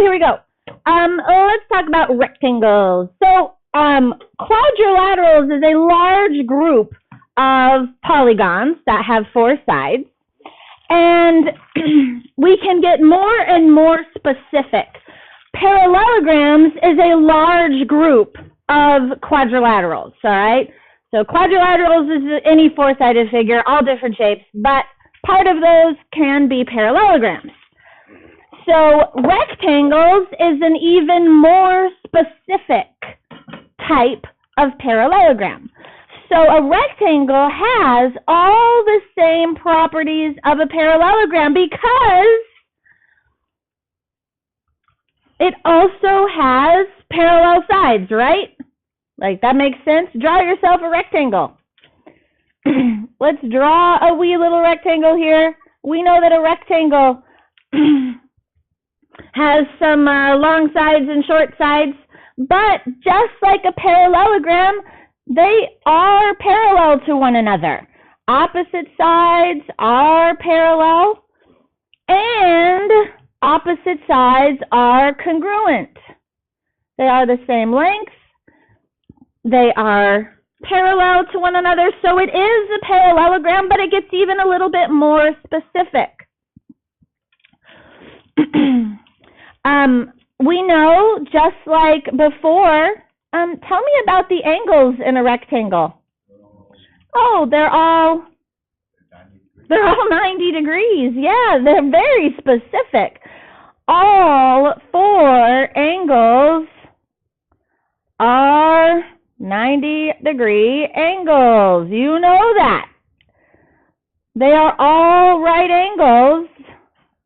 here we go. Let's talk about rectangles. So, quadrilaterals is a large group of polygons that have 4 sides. And we can get more and more specific. Parallelograms is a large group of quadrilaterals, all right? So quadrilaterals is any 4-sided figure, all different shapes, but part of those can be parallelograms. So rectangles is an even more specific type of parallelogram. So a rectangle has all the same properties of a parallelogram because it also has parallel sides, right? Like, that makes sense. Draw yourself a rectangle. Let's draw a wee little rectangle here. We know that a rectangle has some long sides and short sides, but just like a parallelogram, they are parallel to one another. Opposite sides are parallel, and opposite sides are congruent. They are the same length. They are parallel to one another, so it is a parallelogram, but it gets even a little bit more specific. We know, just like before, tell me about the angles in a rectangle. Oh, they're all 90 degrees. Yeah, they're very specific. All 4 angles are 90-degree angles. You know that. They are all right angles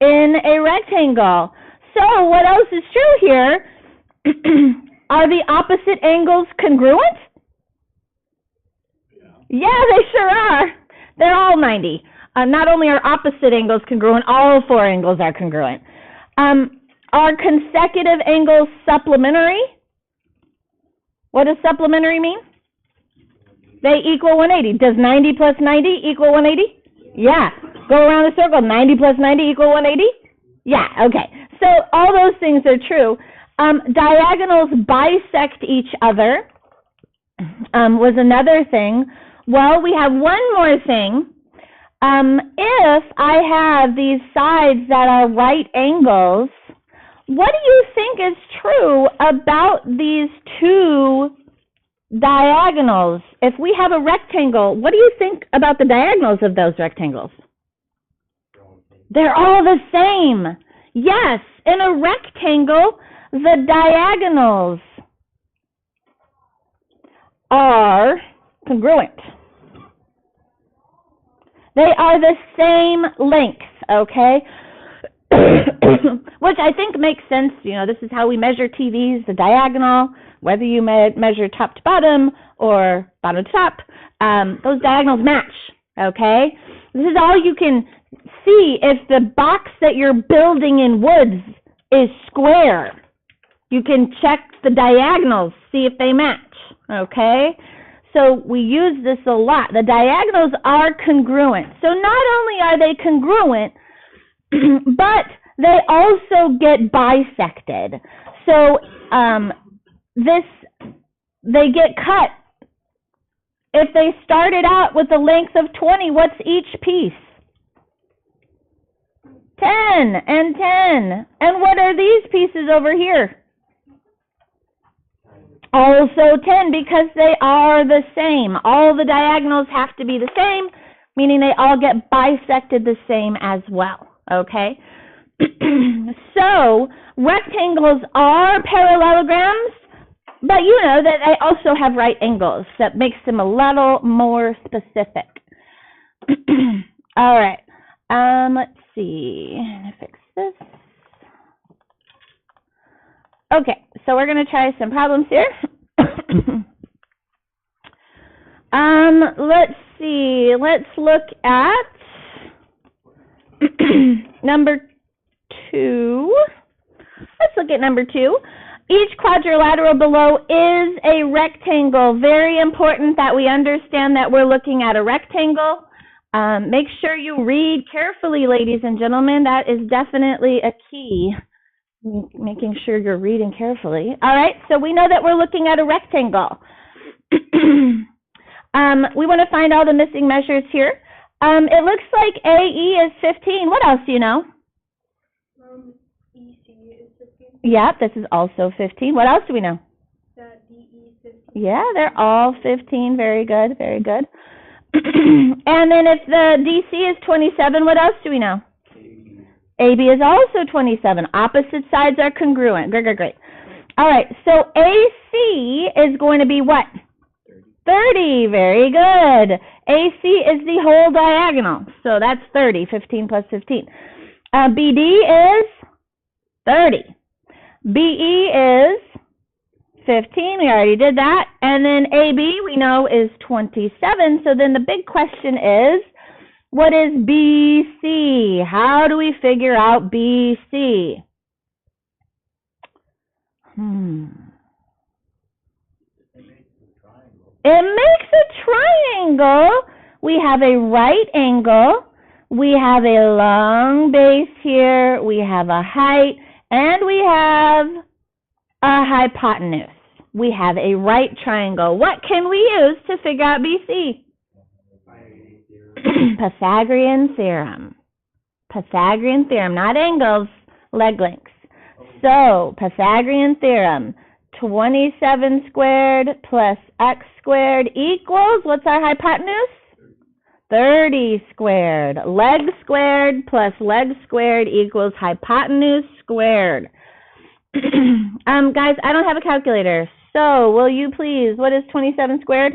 in a rectangle. So what else is true here? Are the opposite angles congruent? Yeah, they sure are. They're all 90. Not only are opposite angles congruent, all 4 angles are congruent. Are consecutive angles supplementary? What does supplementary mean? They equal 180. Does 90 plus 90 equal 180? Yeah. Go around the circle. 90 plus 90 equal 180? Yeah, okay. So all those things are true. Diagonals bisect each other was another thing. Well, we have one more thing. If I have these sides that are right angles, what do you think is true about these 2 diagonals? If we have a rectangle, what do you think about the diagonals of those rectangles? They're all the same. Yes, in a rectangle, the diagonals are congruent. They are the same length, okay? Which I think makes sense. You know, this is how we measure TVs, the diagonal, whether you measure top to bottom or bottom to top, those diagonals match, okay? This is all you can see. If the box that you're building in woods is square, you can check the diagonals, see if they match, okay? So we use this a lot. The diagonals are congruent. So not only are they congruent, but they also get bisected. So they get cut. If they started out with a length of 20, what's each piece? 10 and 10. And what are these pieces over here? Also 10, because they are the same. All the diagonals have to be the same, meaning they all get bisected the same as well, okay? So rectangles are parallelograms, but you know that they also have right angles. That makes them a little more specific. All right. Let's see. I'm gonna fix this. Okay, so we're going to try some problems here. Let's see. Let's look at number 2. Let's look at number 2. Each quadrilateral below is a rectangle. Very important that we understand that we're looking at a rectangle. Make sure you read carefully, ladies and gentlemen. That is definitely a key. making sure you're reading carefully. All right, so we know that we're looking at a rectangle. We want to find all the missing measures here. It looks like AE is 15. What else do you know? EC is 15. Yeah, this is also 15. What else do we know? That DE is 15. Yeah, they're all 15. Very good, very good. And then if the DC is 27, what else do we know? AB is also 27. Opposite sides are congruent. Great, great, great. All right, so AC is going to be what? 30. Very good. AC is the whole diagonal, so that's 30. 15 plus 15. BD is 30. BE is 15. We already did that. And then AB, we know, is 27. So then the big question is, what is BC? How do we figure out BC? It makes a triangle. We have a right angle. We have a long base here. We have a height. And we have a hypotenuse. We have a right triangle. What can we use to figure out BC? Pythagorean theorem. Pythagorean theorem, not angles, leg lengths. So, Pythagorean theorem, 27 squared plus x squared equals, what's our hypotenuse? 30 squared. Leg squared plus leg squared equals hypotenuse squared. Guys, I don't have a calculator, so will you please, what is 27 squared?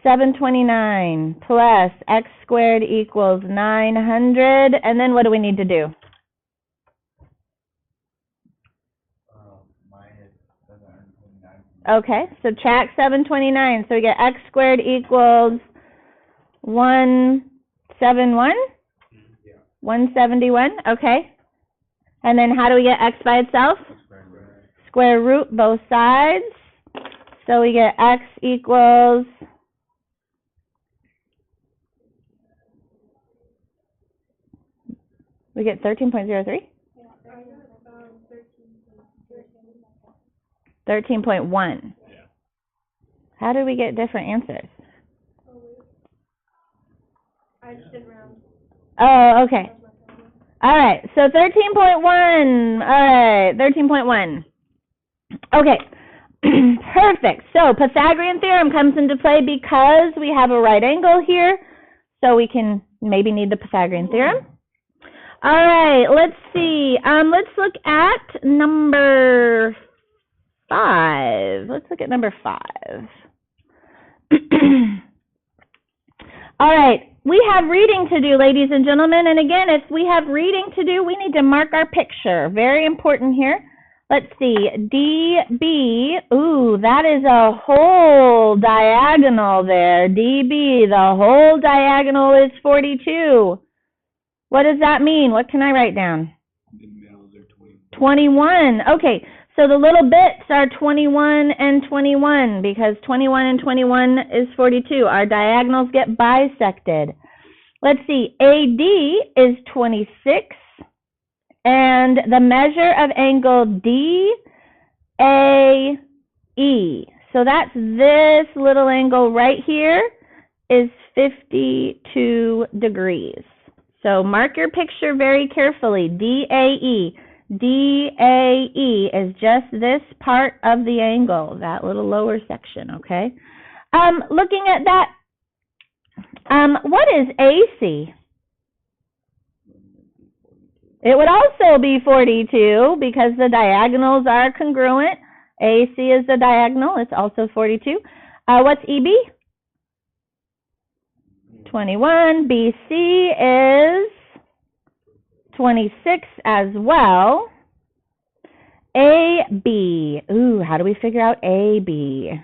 729 plus x squared equals 900, and then what do we need to do? Minus 729. Okay, subtract 729, so we get x squared equals 171? Yeah. 171, okay. And then how do we get x by itself? Square root both sides. So we get x equals we get 13.03? 13.1. How did we get different answers? I just did round. Oh, okay. All right, so 13.1. All right, 13.1. Okay, perfect. So Pythagorean theorem comes into play because we have a right angle here, so we can maybe need the Pythagorean theorem. All right, let's see. Let's look at number 5. Let's look at number 5. All right, we have reading to do, ladies and gentlemen. And again, if we have reading to do, we need to mark our picture. Very important here. Let's see, DB. Ooh, that is a whole diagonal there. DB, the whole diagonal is 42. What does that mean? What can I write down? The middles are 21. Okay, so the little bits are 21 and 21 because 21 and 21 is 42. Our diagonals get bisected. Let's see, AD is 26, and the measure of angle DAE. So that's this little angle right here is 52 degrees. So mark your picture very carefully. DAE. DAE is just this part of the angle, that little lower section, okay? Looking at that, what is AC? It would also be 42 because the diagonals are congruent. AC is the diagonal. It's also 42. What's EB? 21. BC is 26 as well. AB. Ooh, how do we figure out AB?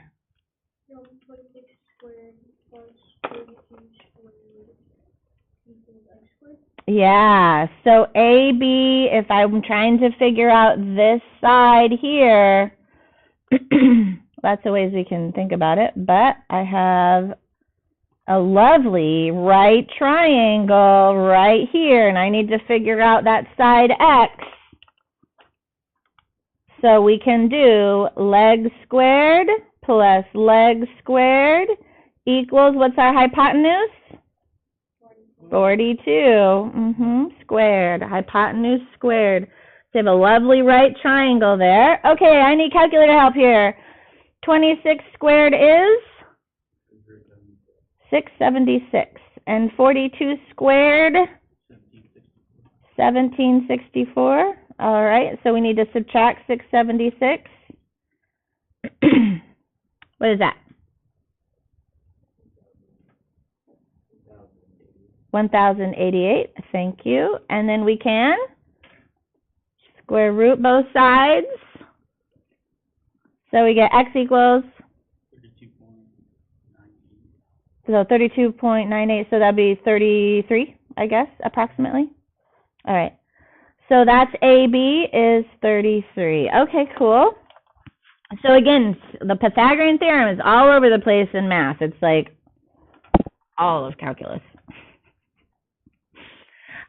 26 squared plus 32 squared equals x squared. Yeah, so AB, if I'm trying to figure out this side here, lots of ways we can think about it, but I have a lovely right triangle right here, and I need to figure out that side X. So we can do leg squared plus leg squared equals, what's our hypotenuse? 42. Squared. Hypotenuse squared. So you have a lovely right triangle there. Okay, I need calculator help here. 26 squared is 676. And 42 squared? 1764. All right, so we need to subtract 676. What is that? 1088. Thank you. And then we can square root both sides. So we get x equals 32.98. So that'd be 33, I guess, approximately. All right. So that's AB is 33. Okay, cool. So again, the Pythagorean theorem is all over the place in math. It's like all of calculus.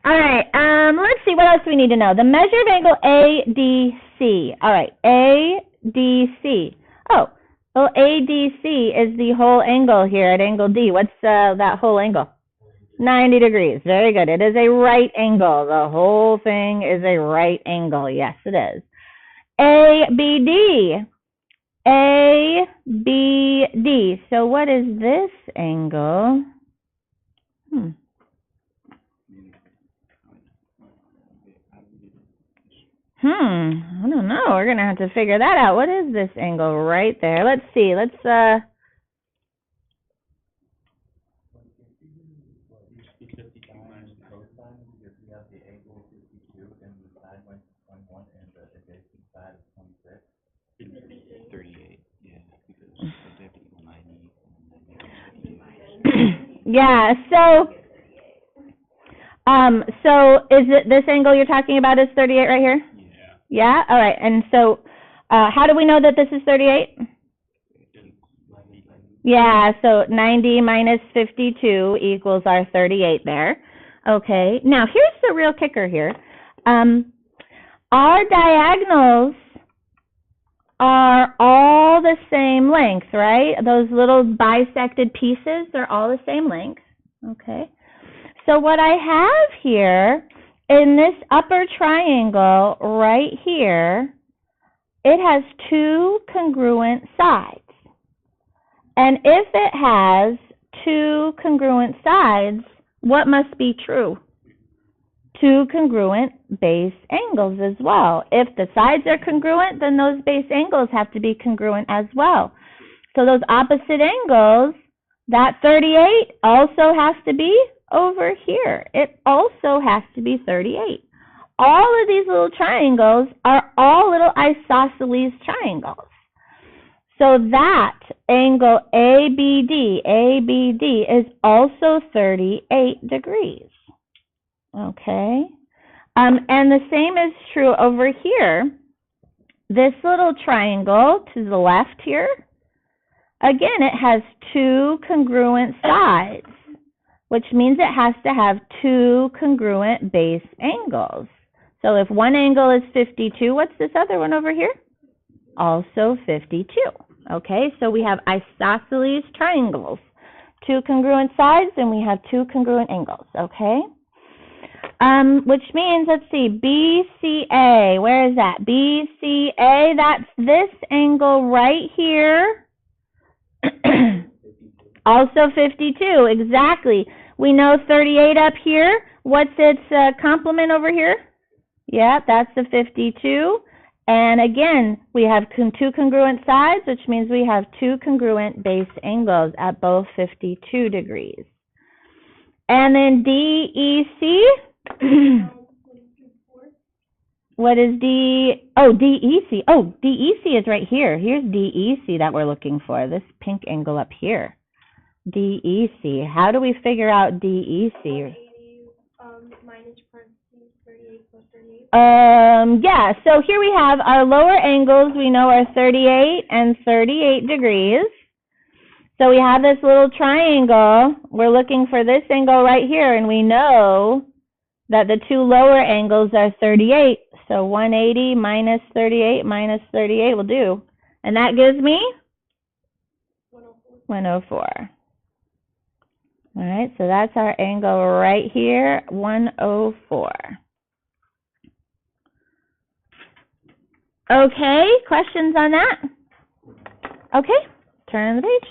All right, let's see, what else do we need to know? The measure of angle ADC. All right, ADC. Oh, well, ADC is the whole angle here at angle D. What's that whole angle? 90 degrees. Very good. It is a right angle. The whole thing is a right angle. Yes, it is. ABD. ABD. So what is this angle? I don't know. We're going to have to figure that out. What is this angle right there? Let's see. Let's, yeah, so is it this angle you're talking about is 38 right here? Yeah? All right. And so how do we know that this is 38? Yeah, so 90 minus 52 equals our 38 there. Okay. Now, here's the real kicker here. Our diagonals are all the same length, right? Those little bisected pieces, they're all the same length. Okay. So what I have here in this upper triangle right here, it has two congruent sides. And if it has two congruent sides, what must be true? Two congruent base angles as well. If the sides are congruent, then those base angles have to be congruent as well. So those opposite angles, that 38 also has to be over here. It also has to be 38. All of these little triangles are all little isosceles triangles. So that angle ABD is also 38 degrees. Okay. And the same is true over here. This little triangle to the left here, again, it has two congruent sides, which means it has to have two congruent base angles. So if one angle is 52, what's this other one over here? Also 52. Okay, so we have isosceles triangles, two congruent sides, and we have two congruent angles, okay? Which means, let's see, BCA, where is that? BCA, that's this angle right here. Also 52, exactly. We know 38 up here. What's its complement over here? Yeah, that's the 52. And again, we have two congruent sides, which means we have two congruent base angles at both 52 degrees. And then DEC. What is DEC? Oh, DEC is right here. Here's DEC that we're looking for, this pink angle up here. DEC. How do we figure out DEC? Minus parentheses 38 plus 38. Yeah, so here we have our lower angles we know are 38 and 38 degrees. So we have this little triangle. We're looking for this angle right here, and we know that the two lower angles are 38. So 180 minus 38 will do. And that gives me 104. All right, so that's our angle right here, 104. Okay, questions on that? Okay, turn the page.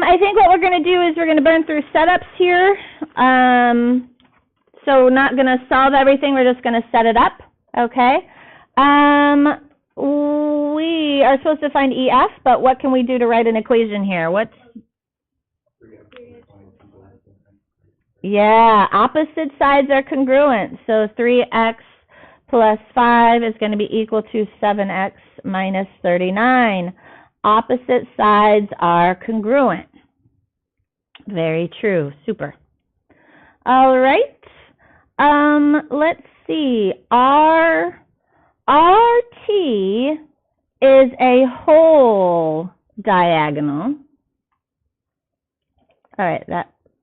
I think what we're going to do is we're going to burn through setups here. So we're not going to solve everything, we're just going to set it up, okay? We are supposed to find EF, but what can we do to write an equation here? Yeah, opposite sides are congruent. So 3x plus 5 is going to be equal to 7x minus 39. Opposite sides are congruent. Very true. Super. All right. Let's see. RT is a whole diagonal. All right,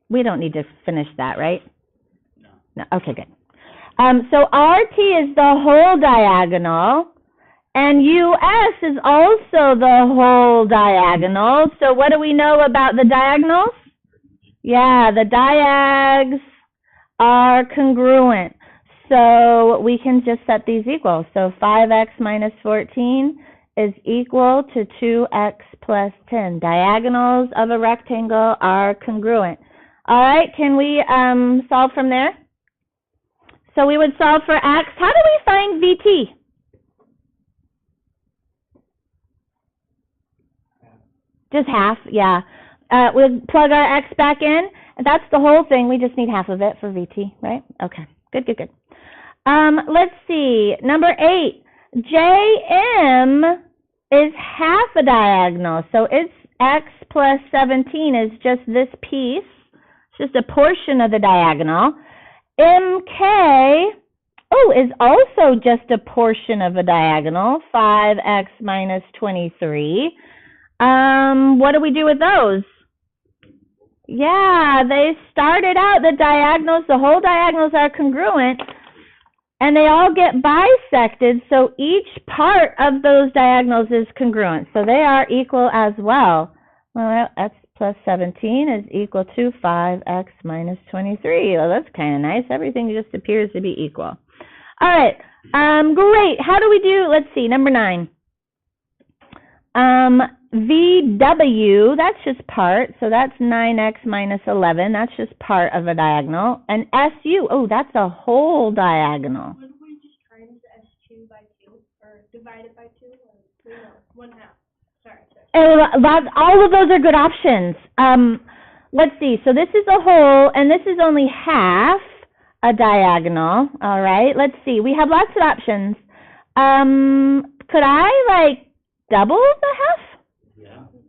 we don't need to finish that, right? No. Okay, good. So RT is the whole diagonal, and US is also the whole diagonal. So what do we know about the diagonals? Yeah, the diags are congruent. So we can just set these equal. So 5x minus 14 is equal to 2x plus 10. Diagonals of a rectangle are congruent. All right, can we solve from there? So we would solve for x. How do we find VT? Just half, yeah. We'll plug our x back in. That's the whole thing. We just need half of it for VT, right? Okay, good. Let's see. Number 8. JM is half a diagonal. So it's x plus 17 is just this piece. It's just a portion of the diagonal. MK, is also just a portion of a diagonal. 5x minus 23. What do we do with those? Yeah, they started out the diagonals, the whole diagonals are congruent, and they all get bisected, so each part of those diagonals is congruent. So they are equal as well. Well, x plus 17 is equal to 5x minus 23. Well, that's kind of nice. Everything just appears to be equal. All right, great. How do we do, let's see, number 9. VW, that's just part, so that's 9x minus 11. That's just part of a diagonal. And SU, that's a whole diagonal. Wouldn't we just times S2 by 2, or divide it by 2, or no, 1/2? Sorry. All of those are good options. Let's see, so this is a whole, and this is only half a diagonal, all right? Let's see, we have lots of options. Could I, double the half?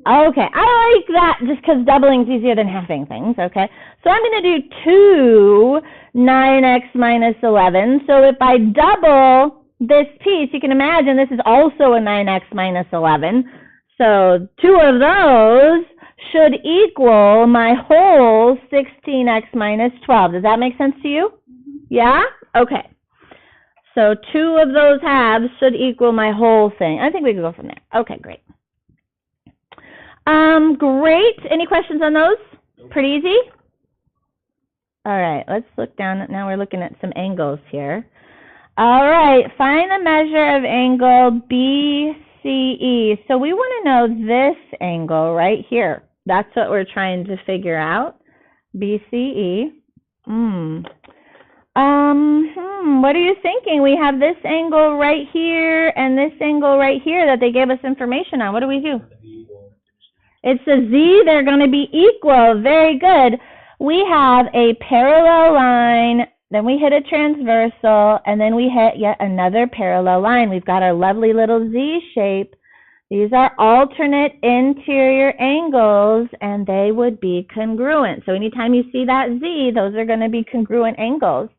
Okay, I like that just because doubling is easier than halving things, okay? So I'm going to do 2 9x minus 11. So if I double this piece, you can imagine this is also a 9x minus 11. So 2 of those should equal my whole 16x minus 12. Does that make sense to you? Mm-hmm. Yeah? Okay. So 2 of those halves should equal my whole thing. I think we can go from there. Okay, great. Great. Any questions on those? Nope. Pretty easy? All right, let's look down. Now we're looking at some angles here. All right, find the measure of angle BCE. So we want to know this angle right here. That's what we're trying to figure out. BCE. What are you thinking? We have this angle right here and this angle right here that they gave us information on. What do we do? It's a Z. They're going to be equal. Very good. We have a parallel line, then we hit a transversal, and then we hit yet another parallel line. We've got our lovely little Z shape. These are alternate interior angles, and they would be congruent. So anytime you see that Z, those are going to be congruent angles.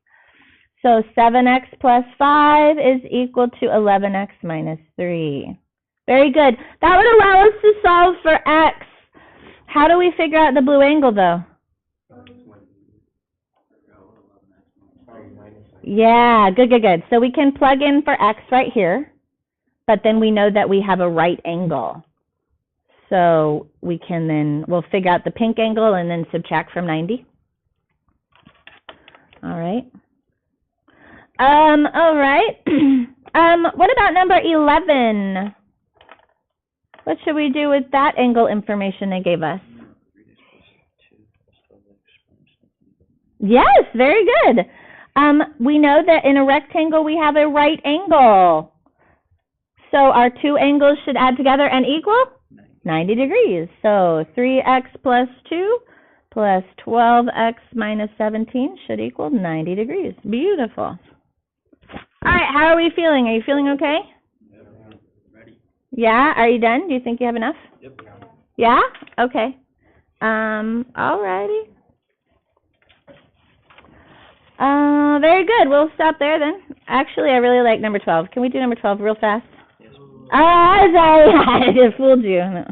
So 7x plus 5 is equal to 11x minus 3. Very good. That would allow us to solve for x. How do we figure out the blue angle, though? Yeah, good. So we can plug in for x right here, but then we know that we have a right angle. So we can then, we'll figure out the pink angle and then subtract from 90. All right. All right. What about number 11? What should we do with that angle information they gave us? Yes, very good. We know that in a rectangle we have a right angle. So our two angles should add together and equal 90 degrees. So 3x plus 2 plus 12x minus 17 should equal 90 degrees. Beautiful. All right, how are we feeling? Are you feeling okay? Ready? Yeah, are you done? Do you think you have enough? Yep. Yeah? Okay. All righty. Very good. We'll stop there then. Actually, I really like number 12. Can we do number 12 real fast? Yes. Sorry, I just fooled you. No.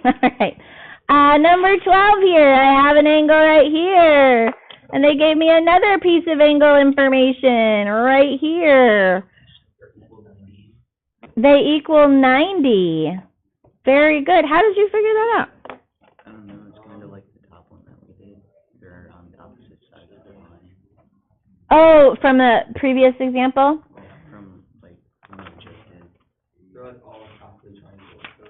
All right. Number 12 here. I have an angle right here. And they gave me another piece of angle information right here. They equal 90. Very good. How did you figure that out? I don't know, it's kind of like the top one that we did. They're on the opposite sides of the line. Oh, from the previous example? From, like, when we just did. They're like all opposite triangles, so.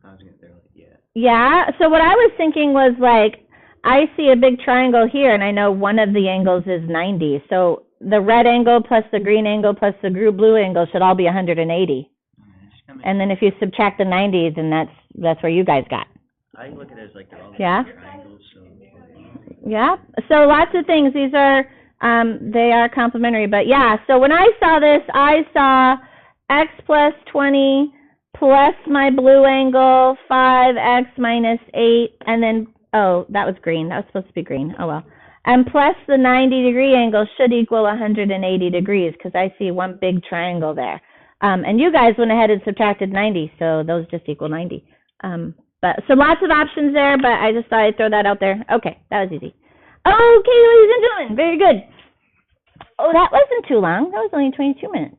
I was gonna, they're like, yeah. Yeah, so what I was thinking was like, I see a big triangle here and I know one of the angles is 90. So the red angle plus the green angle plus the blue angle should all be 180. And then if you subtract the 90, then that's where you guys got. I look at it as like they're all Yeah? triangles, so. Yeah, so lots of things. These are, they are complementary, but yeah, so when I saw this, I saw x plus 20 plus my blue angle, 5x minus 8, and then, oh, that was green. That was supposed to be green. Oh, well. And plus the 90-degree angle should equal 180 degrees because I see one big triangle there. And you guys went ahead and subtracted 90, so those just equal 90. But so lots of options there, but I just thought I'd throw that out there. Okay, that was easy. Okay, ladies and gentlemen, very good. Oh, that wasn't too long. That was only 22 minutes.